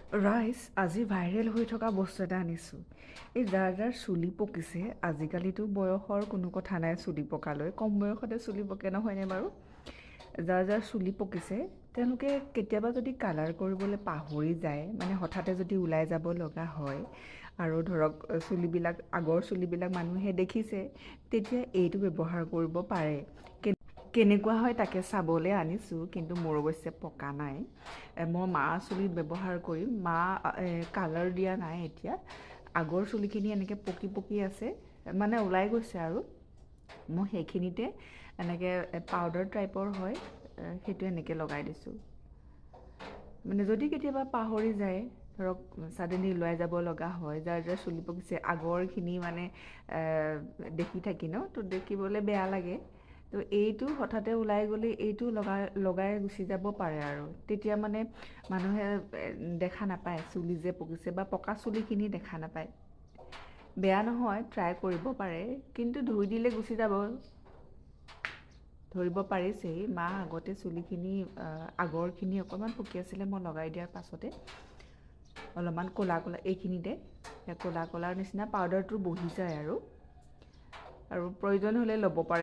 Rice আজি viral হৈ থকা বস্তু এটা আনিছোঁ। এই যাৰ চুলি পকিছে, আজিকালিতো বয়সৰ কোনো কথা নাই চুলি পকালৈ, কম বয়সতে চুলি পকে নহয়নে বাৰু? যাৰ চুলি পকিছে তেওঁলোকে কেতিয়াবা যদি কালাৰ কৰিবলৈ পাহৰি যায়, মানে হঠাতে যদি ওলাই যাব লগা হয় আৰু ধৰক চুলিবিলাক আগৰ চুলিবিলাক মানুহে দেখিছে, তেতিয়া এইটো ব্যৱহাৰ কৰিব পাৰে। কেনেকুৱা হয় তাকে চাবলৈ আনিছোঁ, কিন্তু মোৰ অৱশ্যে পকা নাই। মই মাৰ চুলিত ব্যৱহাৰ কৰিম। মা কালাৰ দিয়া নাই এতিয়া, আগৰ চুলিখিনি এনেকৈ পকি পকি আছে, মানে ওলাই গৈছে আৰু মই সেইখিনিতে এনেকৈ পাউডাৰ টাইপৰ হয়, সেইটো এনেকৈ লগাই দিছোঁ। মানে যদি কেতিয়াবা পাহৰি যায়, ধৰক ছাডেনলি ওলাই যাব লগা হয়, যাৰ চুলি পকিছে আগৰখিনি মানে দেখি থাকি ন, তো দেখিবলৈ বেয়া লাগে। তো এইটো হঠাতে ওলাই গ'লে এইটো লগাই গুচি যাব পাৰে আৰু তেতিয়া মানে মানুহে দেখা নাপায় চুলি যে পকিছে, বা পকা চুলিখিনি দেখা নাপায়। বেয়া নহয়, ট্ৰাই কৰিব পাৰে, কিন্তু ধুই দিলে গুচি যাব। ধৰিব পাৰিছেই, মা আগতে চুলিখিনি আগৰখিনি অকণমান পকি আছিলে, মই লগাই দিয়াৰ পাছতে অলপমান ক'লা ক'লা এইখিনিতে ক'লা ক'লাৰ নিচিনা পাউডাৰটো বহি যায় আৰু প্ৰয়োজন হ'লে ল'ব পাৰে।